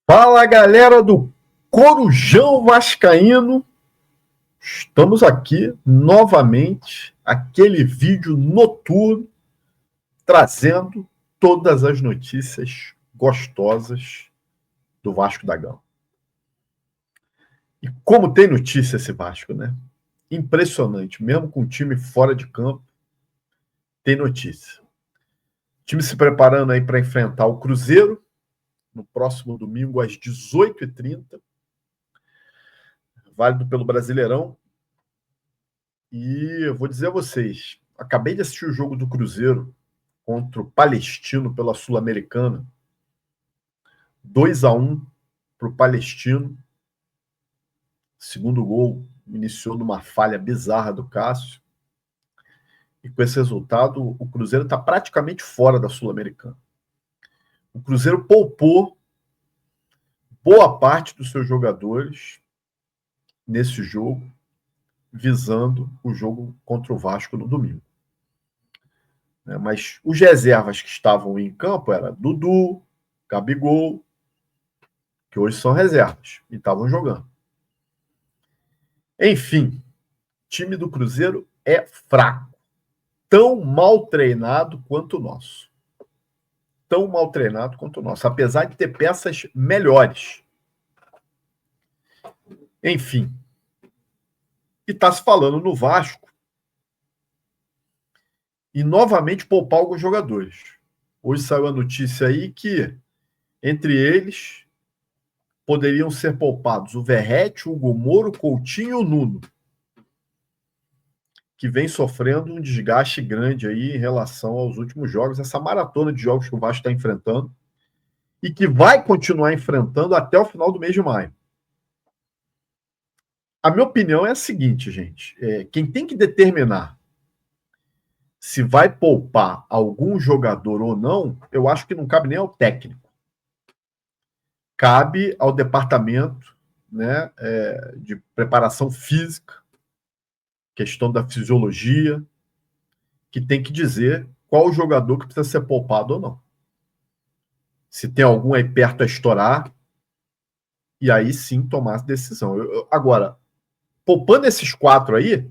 Fala, galera do Corujão Vascaíno. Estamos aqui novamente, aquele vídeo noturno, trazendo todas as notícias gostosas do Vasco da Gama. E como tem notícia esse Vasco, né? Impressionante, mesmo com o time fora de campo, tem notícia. O time se preparando aí para enfrentar o Cruzeiro no próximo domingo às 18h30, válido pelo Brasileirão. E eu vou dizer a vocês, acabei de assistir o jogo do Cruzeiro contra o Palestino pela Sul-Americana. 2-1 para o Palestino. Segundo gol iniciou numa falha bizarra do Cássio. E com esse resultado, o Cruzeiro está praticamente fora da Sul-Americana. O Cruzeiro poupou boa parte dos seus jogadores nesse jogo, visando o jogo contra o Vasco no domingo. Mas os reservas que estavam em campo eram Dudu, Gabigol, que hoje são reservas, e estavam jogando. Enfim, o time do Cruzeiro é fraco. Tão mal treinado quanto o nosso. Tão mal treinado quanto o nosso, apesar de ter peças melhores. Enfim. E está se falando no Vasco e novamente poupar alguns jogadores. Hoje saiu a notícia aí que, entre eles, poderiam ser poupados o Verratti, o Hugo Moura, o Coutinho e o Nuno, que vem sofrendo um desgaste grande aí em relação aos últimos jogos, essa maratona de jogos que o Vasco está enfrentando e que vai continuar enfrentando até o final do mês de maio. A minha opinião é a seguinte, gente. Quem tem que determinar se vai poupar algum jogador ou não, eu acho que não cabe nem ao técnico. Cabe ao departamento, né, de preparação física, questão da fisiologia, que tem que dizer qual o jogador que precisa ser poupado ou não. Se tem algum aí perto a estourar, e aí sim tomar a decisão. Agora, poupando esses 4 aí,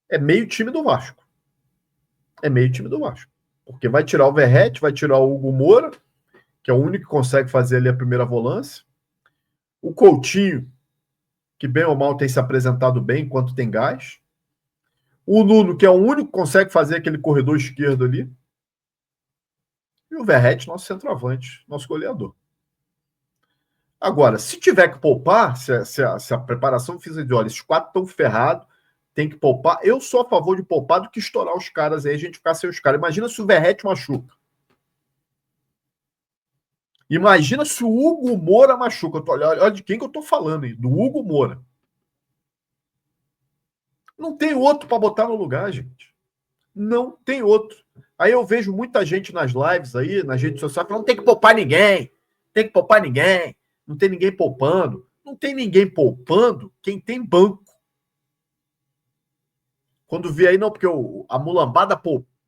é meio time do Vasco. É meio time do Vasco. Porque vai tirar o Verratti, vai tirar o Hugo Moura, que é o único que consegue fazer ali a primeira volância. O Coutinho, que bem ou mal tem se apresentado bem enquanto tem gás. O Nuno, que é o único que consegue fazer aquele corredor esquerdo ali. E o Verratti, nosso centroavante, nosso goleador. Agora, se tiver que poupar, se a preparação física de olha, esses 4 estão ferrados, tem que poupar. Eu sou a favor de poupar do que estourar os caras aí, a gente ficar sem os caras. Imagina se o Verratti machuca. Imagina se o Hugo Moura machuca. Olha de quem que eu tô falando aí, do Hugo Moura. Não tem outro para botar no lugar, gente. Não tem outro. Aí eu vejo muita gente nas lives aí, nas redes sociais, falando: não tem que poupar ninguém. Tem que poupar ninguém. Não tem ninguém poupando. Não tem ninguém poupando quem tem banco. Quando vê aí, não, porque a mulambada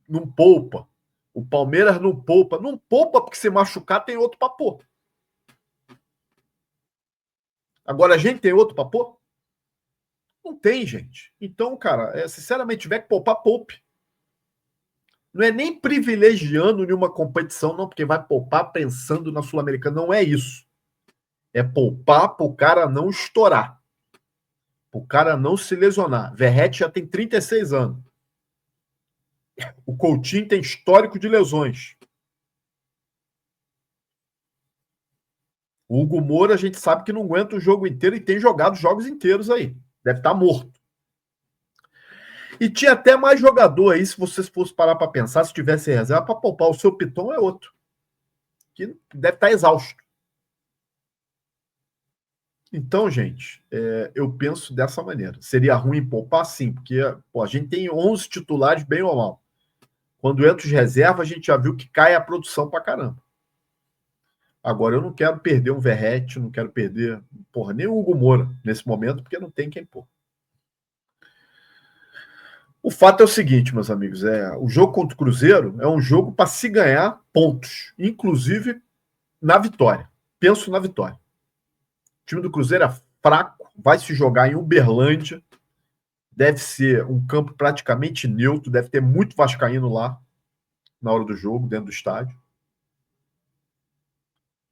não poupa. O Palmeiras não poupa. Não poupa porque se machucar tem outro para pôr. Agora a gente tem outro para pôr? Não tem, gente. Então, cara, sinceramente, tiver que poupar, poupe. Não é nem privilegiando nenhuma competição, não, porque vai poupar pensando na Sul-Americana. Não é isso. É poupar para o cara não estourar. Para o cara não se lesionar. Verratti já tem 36 anos. O Coutinho tem histórico de lesões. O Hugo Moura, a gente sabe que não aguenta o jogo inteiro e tem jogado jogos inteiros aí. Deve estar morto. E tinha até mais jogador aí, se vocês fossem parar para pensar, se tivesse reserva, para poupar. O seu Piton é outro. Que deve estar exausto. Então, gente, eu penso dessa maneira. Seria ruim poupar? Sim, porque a gente tem 11 titulares bem ou mal. Quando entra os reservas, a gente já viu que cai a produção pra caramba. Agora, eu não quero perder um Verratti, não quero perder nem o Hugo Moura nesse momento, porque não tem quem pôr. O fato é o seguinte, meus amigos, o jogo contra o Cruzeiro é um jogo para se ganhar pontos, inclusive na vitória. penso na vitória. O time do Cruzeiro é fraco, vai se jogar em Uberlândia, deve ser um campo praticamente neutro, deve ter muito vascaíno lá na hora do jogo, dentro do estádio.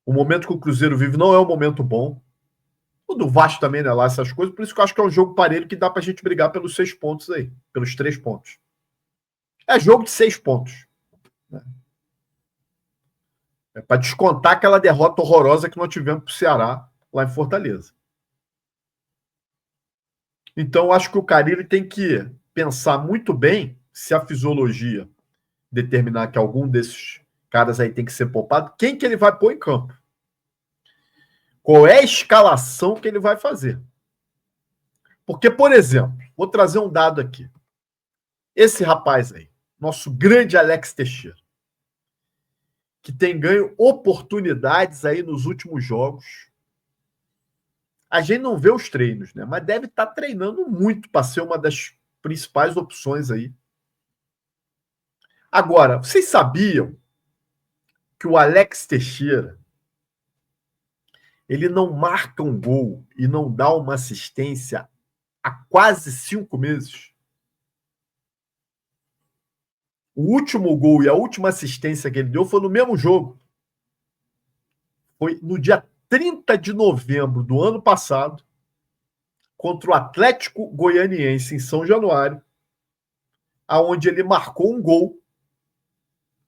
O momento que o Cruzeiro vive não é um momento bom. O do Vasco também, né, lá, essas coisas. Por isso que eu acho que é um jogo parelho que dá pra gente brigar pelos 6 pontos aí, pelos 3 pontos. É jogo de 6 pontos. Né? É para descontar aquela derrota horrorosa que nós tivemos pro Ceará lá em Fortaleza. Então, eu acho que o Carille tem que pensar muito bem se a fisiologia determinar que algum desses caras aí tem que ser poupado, quem que ele vai pôr em campo? Qual é a escalação que ele vai fazer? Porque, por exemplo, vou trazer um dado aqui. Esse rapaz aí, nosso grande Alex Teixeira, que tem ganho oportunidades aí nos últimos jogos. A gente não vê os treinos, né? Mas deve estar treinando muito para ser uma das principais opções aí. Agora, vocês sabiam que o Alex Teixeira ele não marca um gol e não dá uma assistência há quase 5 meses? O último gol e a última assistência que ele deu foi no mesmo jogo. Foi no dia 30 de novembro do ano passado, contra o Atlético Goianiense em São Januário, aonde ele marcou um gol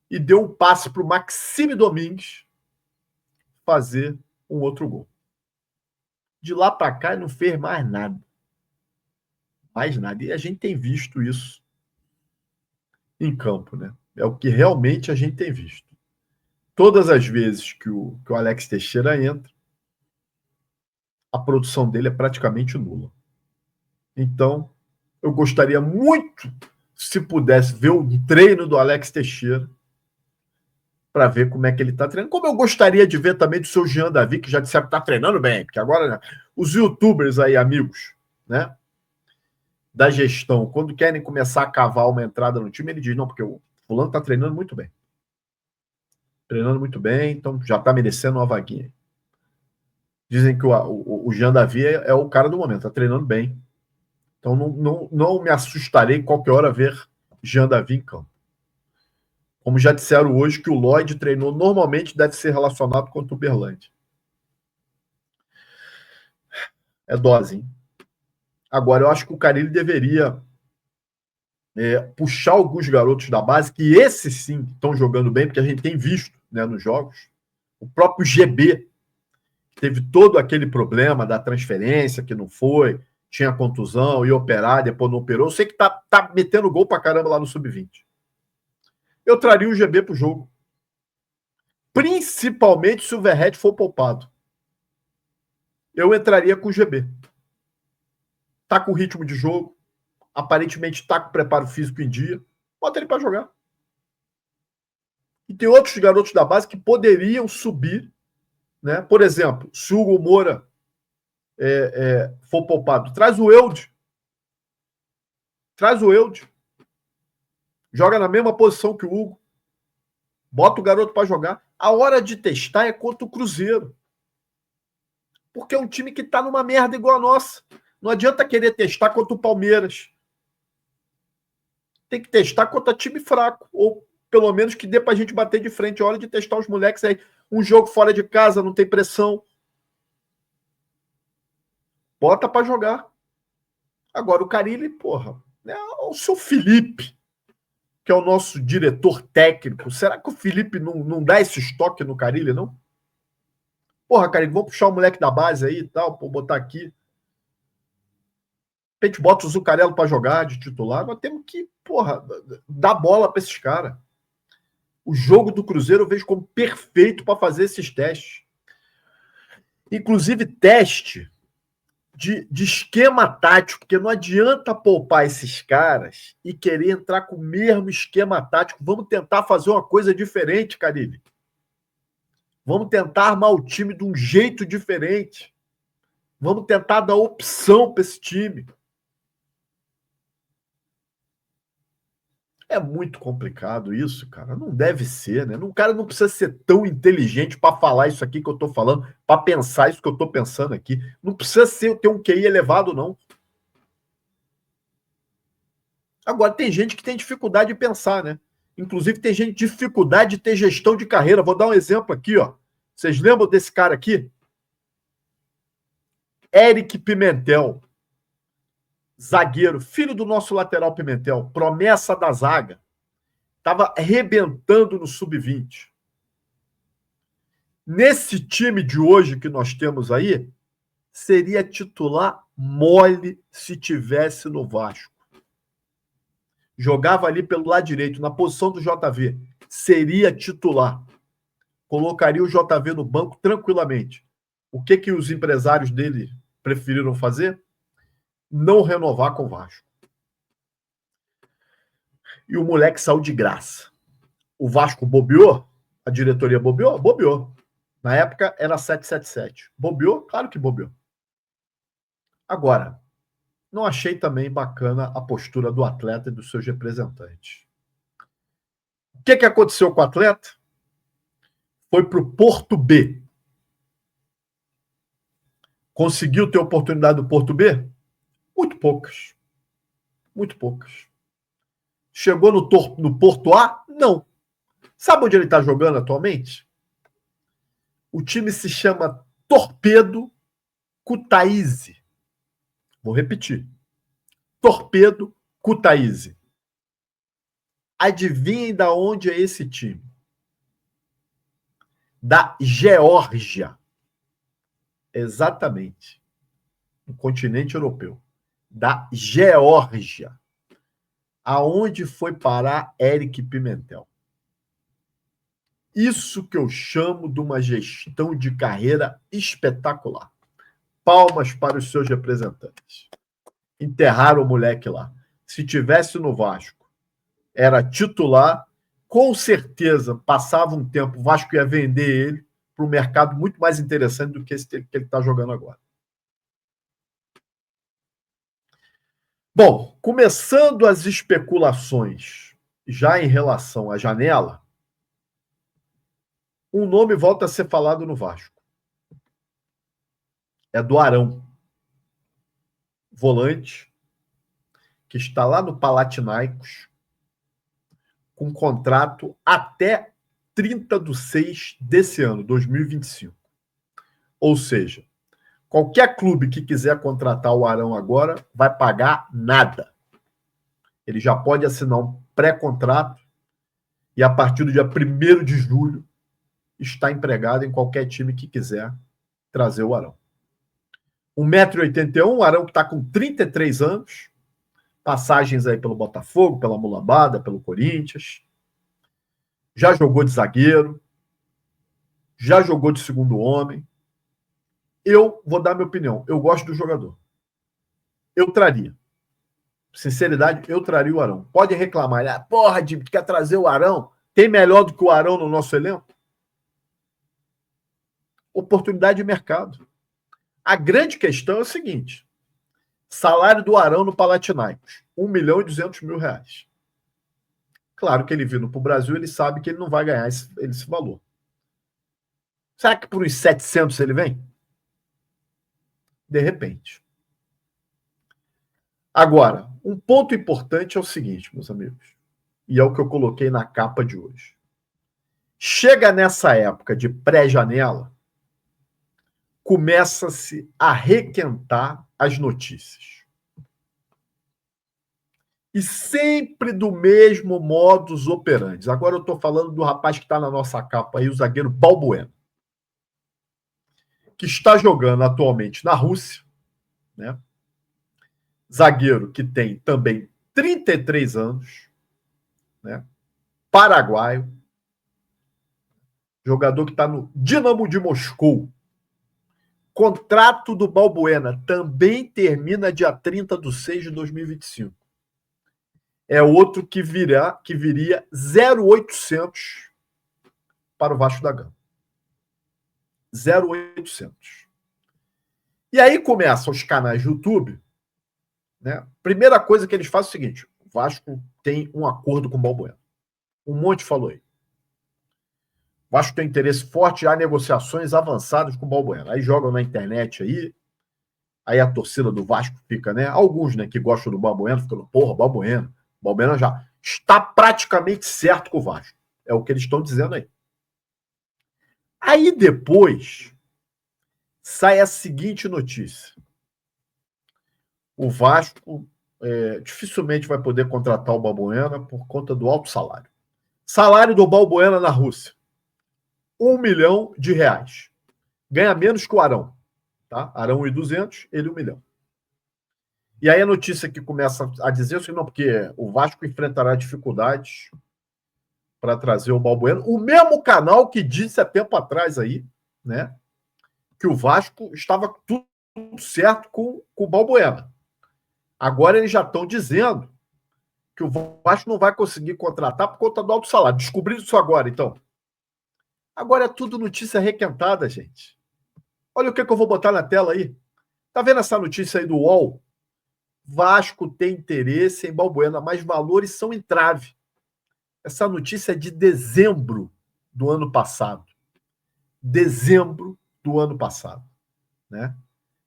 e deu um passe para o Maxime Domingues fazer um outro gol. De lá para cá, ele não fez mais nada. Mais nada. E a gente tem visto isso em campo, né? É o que realmente a gente tem visto. Todas as vezes que o Alex Teixeira entra, a produção dele é praticamente nula. Então, eu gostaria muito, se pudesse, ver o treino do Alex Teixeira para ver como é que ele está treinando. Como eu gostaria de ver também do seu Jean Davi, que já disseram que está treinando bem, porque agora, né, os youtubers aí, amigos, né, da gestão, quando querem começar a cavar uma entrada no time, ele diz, não, porque o fulano está treinando muito bem. Treinando muito bem, então já está merecendo uma vaguinha. Dizem que o Jean Davi é o cara do momento, está treinando bem. Então não me assustarei qualquer hora ver Jean Davi em campo. Como já disseram hoje que o Lloyd treinou normalmente, deve ser relacionado com o Uberlândia. É dose, hein? Agora, eu acho que o Carille deveria puxar alguns garotos da base, que esses sim estão jogando bem, porque a gente tem visto, né, nos jogos. O próprio GB teve todo aquele problema da transferência, que não foi, tinha contusão, ia operar, depois não operou. Eu sei que tá metendo gol pra caramba lá no Sub-20. Eu traria o GB pro jogo. Principalmente se o Verrete for poupado. Eu entraria com o GB. Tá com ritmo de jogo, aparentemente tá com preparo físico em dia, bota ele para jogar. E tem outros garotos da base que poderiam subir, né? Por exemplo, se o Hugo Moura for poupado, traz o Eudes. Traz o Eudes. Joga na mesma posição que o Hugo. Bota o garoto para jogar. A hora de testar é contra o Cruzeiro. Porque é um time que está numa merda igual a nossa. Não adianta querer testar contra o Palmeiras. Tem que testar contra time fraco. Ou pelo menos que dê pra gente bater de frente. É hora de testar os moleques aí. Um jogo fora de casa, não tem pressão. Bota pra jogar. Agora o Carille, porra, é o seu Felipe, que é o nosso diretor técnico. Será que o Felipe não dá esse estoque no Carille, não? Porra, Carille, vamos puxar o moleque da base aí e tal, pô, botar aqui. A gente bota o Zucarello pra jogar de titular. Nós temos que, porra, dar bola pra esses caras. O jogo do Cruzeiro eu vejo como perfeito para fazer esses testes. Inclusive, teste de esquema tático, porque não adianta poupar esses caras e querer entrar com o mesmo esquema tático. Vamos tentar fazer uma coisa diferente, Carille. Vamos tentar armar o time de um jeito diferente. Vamos tentar dar opção para esse time. É muito complicado isso, cara. Não deve ser, né? O cara não precisa ser tão inteligente para falar isso aqui que eu estou falando, para pensar isso que eu estou pensando aqui. Não precisa ter um QI elevado, não. Agora, tem gente que tem dificuldade de pensar, né? Inclusive, tem gente de dificuldade de ter gestão de carreira. Vou dar um exemplo aqui, ó. Vocês lembram desse cara aqui? Eric Pimentel, zagueiro, filho do nosso lateral Pimentel, promessa da zaga. Estava arrebentando no sub-20. Nesse time de hoje que nós temos aí, seria titular mole se tivesse no Vasco. Jogava ali pelo lado direito, na posição do JV. Seria titular. Colocaria o JV no banco tranquilamente. O que os empresários dele preferiram fazer? Não renovar com o Vasco. E o moleque saiu de graça. O Vasco bobeou? A diretoria bobeou? Bobeou. Na época era 777. Bobeou? Claro que bobeou. Agora, não achei também bacana a postura do atleta e dos seus representantes. O que aconteceu com o atleta? Foi para o Porto B. Conseguiu ter oportunidade do Porto B? Muito poucas. Muito poucas. Chegou no Porto A? Não. Sabe onde ele está jogando atualmente? O time se chama Torpedo Kutaisi. Vou repetir. Torpedo Kutaisi. Adivinhem da onde é esse time? Da Geórgia. Exatamente. No continente europeu. Da Geórgia. Aonde foi parar Eric Pimentel? Isso que eu chamo de uma gestão de carreira espetacular. Palmas para os seus representantes. Enterraram o moleque lá. Se tivesse no Vasco, era titular, com certeza passava um tempo, o Vasco ia vender ele para um mercado muito mais interessante do que esse que ele está jogando agora. Bom, começando as especulações já em relação à janela, um nome volta a ser falado no Vasco. É do Arão, volante, que está lá no Palatinaios, com contrato até 30/6 desse ano, 2025. Ou seja, qualquer clube que quiser contratar o Arão agora vai pagar nada. Ele já pode assinar um pré-contrato e a partir do dia 1º de julho está empregado em qualquer time que quiser trazer o Arão. 1,81 m, o Arão que está com 33 anos, passagens aí pelo Botafogo, pela Mulambada, pelo Corinthians, já jogou de zagueiro, já jogou de segundo homem. Eu vou dar minha opinião, eu gosto do jogador. Eu traria. Sinceridade, eu traria o Arão. Pode reclamar, porra, Dib, quer trazer o Arão? Tem melhor do que o Arão no nosso elenco? Oportunidade de mercado. A grande questão é o seguinte: salário do Arão no Palatinaios, R$1.200.000. Claro que ele vindo para o Brasil, ele sabe que ele não vai ganhar esse valor. Será que por uns 700 ele vem? De repente. Agora, um ponto importante é o seguinte, meus amigos, e é o que eu coloquei na capa de hoje. Chega nessa época de pré-janela, começa-se a requentar as notícias. E sempre do mesmo modus operandi. Agora eu estou falando do rapaz que está na nossa capa aí, o zagueiro Balbuena, que está jogando atualmente na Rússia, né? Zagueiro que tem também 33 anos, né? Paraguaio, jogador que está no Dinamo de Moscou. Contrato do Balbuena também termina dia 30/6 de 2025. É outro que viria 0,800 para o Vasco da Gama. 0,800. E aí começam os canais do YouTube, né? Primeira coisa que eles fazem é o seguinte: Vasco tem um acordo com o Balbuena. Um monte falou aí. O Vasco tem interesse forte, há negociações avançadas com o Balbuena. Aí jogam na internet aí a torcida do Vasco fica, né? Alguns, né, que gostam do Balbuena, ficam, porra, Balbuena já está praticamente certo com o Vasco. É o que eles estão dizendo aí. Aí depois sai a seguinte notícia. O Vasco dificilmente vai poder contratar o Balbuena por conta do alto salário. Salário do Balbuena na Rússia. R$1 milhão. Ganha menos que o Arão. Tá? Arão 1.200, ele 1 milhão. E aí a notícia que começa a dizer assim, não, porque o Vasco enfrentará dificuldades para trazer o Balbuena. O mesmo canal que disse há tempo atrás aí, né, que o Vasco estava tudo certo com o Balbuena. Agora eles já estão dizendo que o Vasco não vai conseguir contratar por conta do alto salário. Descobriram isso agora, então. Agora é tudo notícia requentada, gente. Olha o que eu vou botar na tela aí. Tá vendo essa notícia aí do UOL? Vasco tem interesse em Balbuena, mas valores são entrave. Essa notícia é de dezembro do ano passado. Dezembro do ano passado. Né?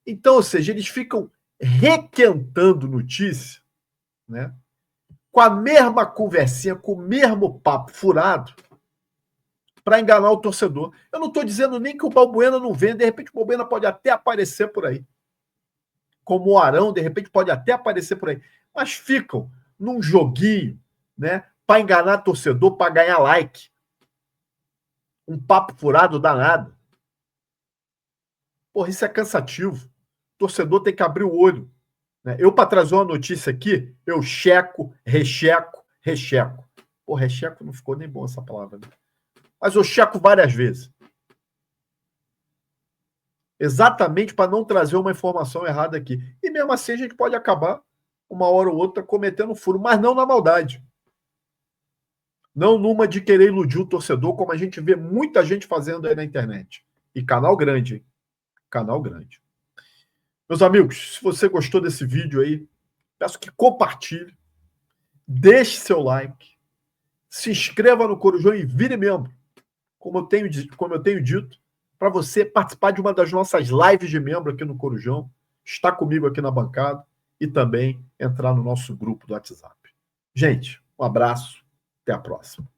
Então, ou seja, eles ficam requentando notícia, né? Com a mesma conversinha, com o mesmo papo furado, para enganar o torcedor. Eu não estou dizendo nem que o Balbuena não vem, de repente o Balbuena pode até aparecer por aí. Como o Arão, de repente pode até aparecer por aí. Mas ficam num joguinho, né? Para enganar torcedor, para ganhar like. Um papo furado danado. Porra, isso é cansativo. O torcedor tem que abrir o olho. Né? Eu, para trazer uma notícia aqui, eu checo, recheco. Pô, recheco não ficou nem bom essa palavra. Né? Mas eu checo várias vezes. Exatamente para não trazer uma informação errada aqui. E mesmo assim a gente pode acabar, uma hora ou outra, cometendo furo, mas não na maldade. Não numa de querer iludir o torcedor, como a gente vê muita gente fazendo aí na internet. E canal grande, hein? Canal grande. Meus amigos, se você gostou desse vídeo aí, peço que compartilhe, deixe seu like, se inscreva no Corujão e vire membro, como eu tenho dito, para você participar de uma das nossas lives de membro aqui no Corujão, estar comigo aqui na bancada e também entrar no nosso grupo do WhatsApp. Gente, um abraço, até a próxima.